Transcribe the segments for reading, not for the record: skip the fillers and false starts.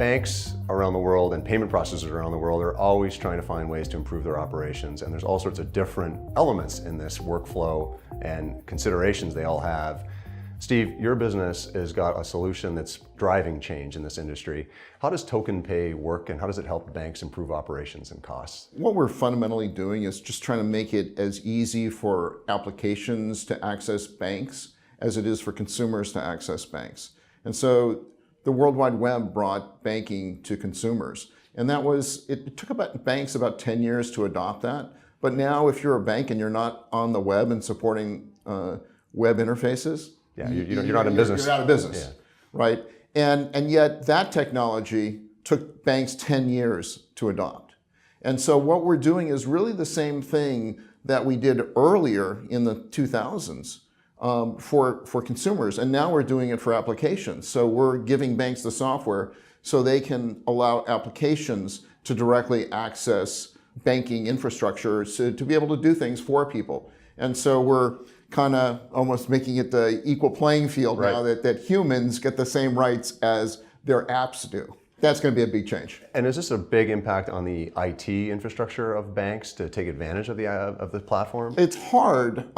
Banks around the world and payment processors around the world are always trying to find ways to improve their operations, and there's all sorts of different elements in this workflow and considerations they all have. Steve, your business has got a solution that's driving change in this industry. How does token pay work, and how does it help banks improve operations and costs? What we're fundamentally doing is just trying to make it as easy for applications to access banks as it is for consumers to access banks. And so the World Wide Web brought banking to consumers. And it took banks about 10 years to adopt that. But now if you're a bank and you're not on the web and supporting web interfaces, you're not in business. You're out of business, right? And yet that technology took banks 10 years to adopt. And so what we're doing is really the same thing that we did earlier in the 2000s. For consumers, and now we're doing it for applications. So we're giving banks the software so they can allow applications to directly access banking infrastructure to be able to do things for people. And so we're kind of almost making it the equal playing field now that humans get the same rights as their apps do. That's going to be a big change. And is this a big impact on the IT infrastructure of banks to take advantage of the platform? It's hard.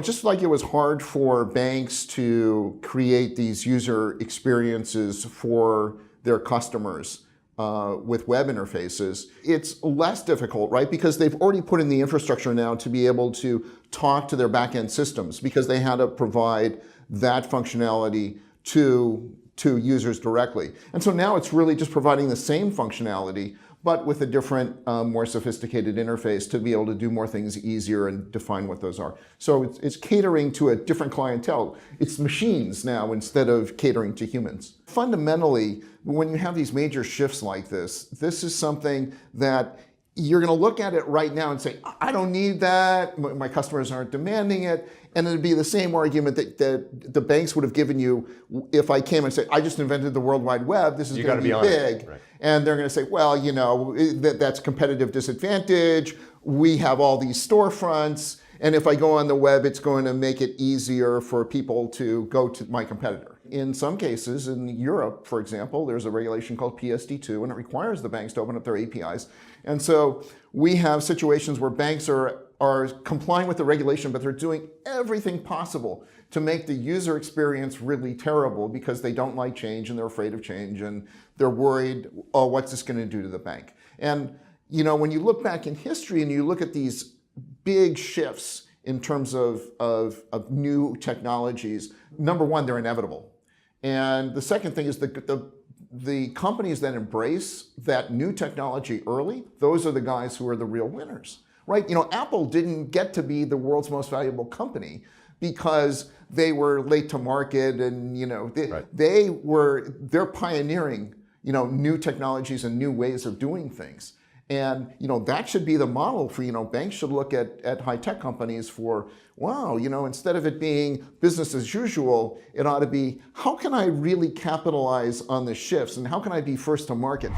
Just like it was hard for banks to create these user experiences for their customers with web interfaces, it's less difficult, right? Because they've already put in the infrastructure now to be able to talk to their back-end systems, because they had to provide that functionality to users directly. And so now it's really just providing the same functionality, but with a different, more sophisticated interface to be able to do more things easier and define what those are. So it's catering to a different clientele. It's machines now instead of catering to humans. Fundamentally, when you have these major shifts like this is something that you're going to look at it right now and say, I don't need that, my customers aren't demanding it. And it'd be the same argument that the banks would have given you if I came and said, I just invented the World Wide Web, this is going to be big. Right. And they're going to say, well, that's competitive disadvantage. We have all these storefronts. And if I go on the web, it's going to make it easier for people to go to my competitor. In some cases, in Europe, for example, there's a regulation called PSD2, and it requires the banks to open up their APIs. And so we have situations where banks are complying with the regulation, but they're doing everything possible to make the user experience really terrible because they don't like change and they're afraid of change and they're worried, oh, what's this going to do to the bank? And when you look back in history and you look at these big shifts in terms of new technologies, number one, they're inevitable. And the second thing is the companies that embrace that new technology early, those are the guys who are the real winners, right? Apple didn't get to be the world's most valuable company because they were late to market and, they're pioneering, new technologies and new ways of doing things. And that should be the model for, banks should look at high-tech companies for, wow, instead of it being business as usual, it ought to be, how can I really capitalize on the shifts and how can I be first to market?